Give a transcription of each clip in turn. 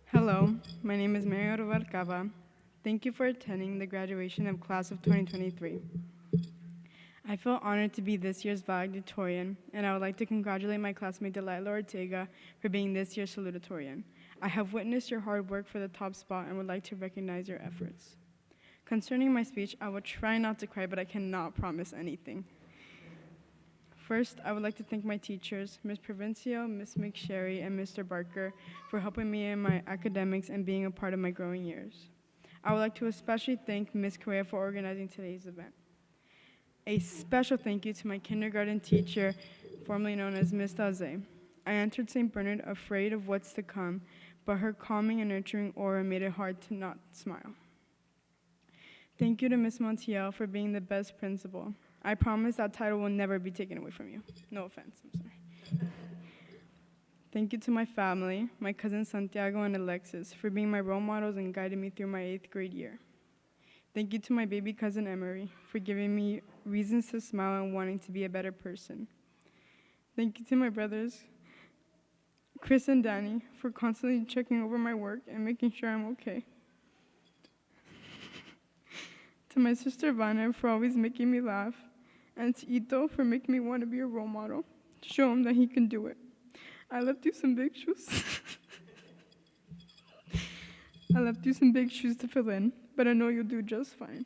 Hello, my name is Maryann Ruvalcaba. Thank you for attending the graduation of class of 2023. I feel honored to be this year's valedictorian, and I would like to congratulate my classmate Delilah Ortega for being this year's salutatorian. I have witnessed your hard work for the top spot and would like to recognize your efforts. Concerning my speech, I will try not to cry, but I cannot promise anything. First, I would like to thank my teachers, Ms. Provencio, Ms. McSherry, and Mr. Barker, for helping me in my academics and being a part of my growing years. I would like to especially thank Ms. Correa for organizing today's event. A special thank you to my kindergarten teacher, formerly known as Ms. Daze. I entered St. Bernard afraid of what's to come, but her calming and nurturing aura made it hard to not smile. Thank you to Ms. Montiel for being the best principal. I promise that title will never be taken away from you. No offense, I'm sorry. Thank you to my family, my cousins Santiago and Alexis, for being my role models and guiding me through my 8th grade year. Thank you to my baby cousin Emery for giving me reasons to smile and wanting to be a better person. Thank you to my brothers, Chris and Danny, for constantly checking over my work and making sure I'm okay. To my sister Vanna for always making me laugh, and to Ito for making me want to be a role model, to show him that he can do it. I left you some big shoes. I left you some big shoes to fill in, but I know you'll do just fine.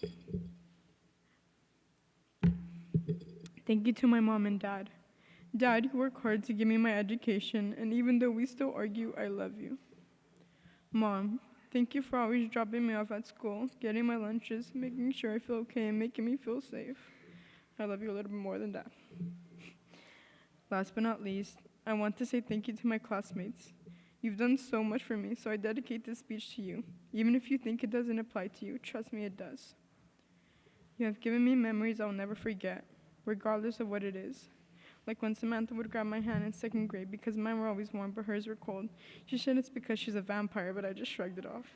Thank you to my mom and dad. Dad, you work hard to give me my education, and even though we still argue, I love you. Mom, thank you for always dropping me off at school, getting my lunches, making sure I feel okay, and making me feel safe. I love you a little bit more than that. Last but not least, I want to say thank you to my classmates. You've done so much for me, so I dedicate this speech to you. Even if you think it doesn't apply to you, trust me, it does. You have given me memories I'll never forget, regardless of what it is. Like when Samantha would grab my hand in 2nd grade because mine were always warm but hers were cold. She said it's because she's a vampire, but I just shrugged it off.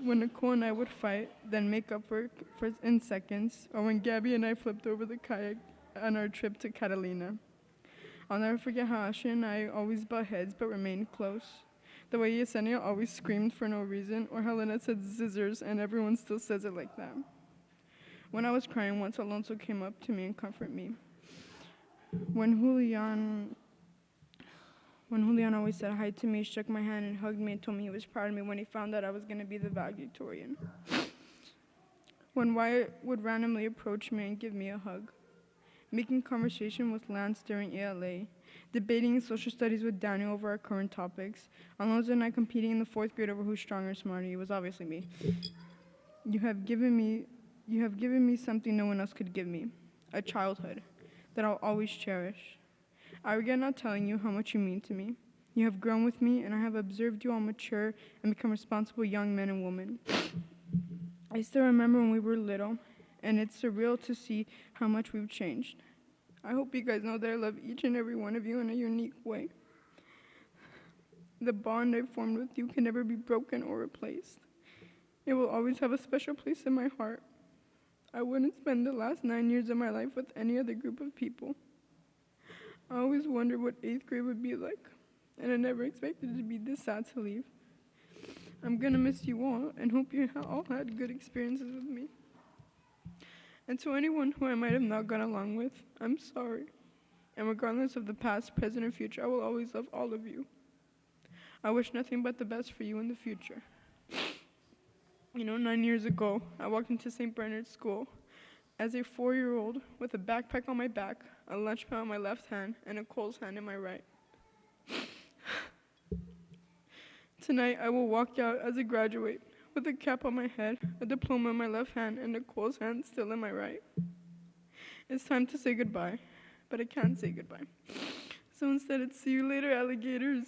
When Nicole and I would fight, then make up in seconds, or when Gabby and I flipped over the kayak on our trip to Catalina. I'll never forget how Ashley and I always butt heads but remained close. The way Yesenia always screamed for no reason, or how Lynette said scissors and everyone still says it like that. When I was crying once, Alonso came up to me and comforted me. When Julian always said hi to me, shook my hand and hugged me and told me he was proud of me when he found out I was going to be the valedictorian. When Wyatt would randomly approach me and give me a hug. Making conversation with Lance during ALA. Debating social studies with Daniel over our current topics. Alonso and I competing in the 4th grade over who's stronger or smarter. It was obviously me. You have given me something no one else could give me. A childhood that I'll always cherish. I regret not telling you how much you mean to me. You have grown with me, and I have observed you all mature and become responsible young men and women. I still remember when we were little, and it's surreal to see how much we've changed. I hope you guys know that I love each and every one of you in a unique way. The bond I've formed with you can never be broken or replaced. It will always have a special place in my heart. I wouldn't spend the last 9 years of my life with any other group of people. I always wondered what 8th grade would be like, and I never expected it to be this sad to leave. I'm gonna miss you all, and hope you all had good experiences with me. And to anyone who I might have not gone along with, I'm sorry. And regardless of the past, present, or future, I will always love all of you. I wish nothing but the best for you in the future. 9 years ago, I walked into St. Bernard's School as a 4-year-old with a backpack on my back, a lunch pail in my left hand, and a Cole's hand in my right. Tonight, I will walk out as a graduate with a cap on my head, a diploma in my left hand, and a Cole's hand still in my right. It's time to say goodbye, but I can't say goodbye. So instead, it's see you later, alligators.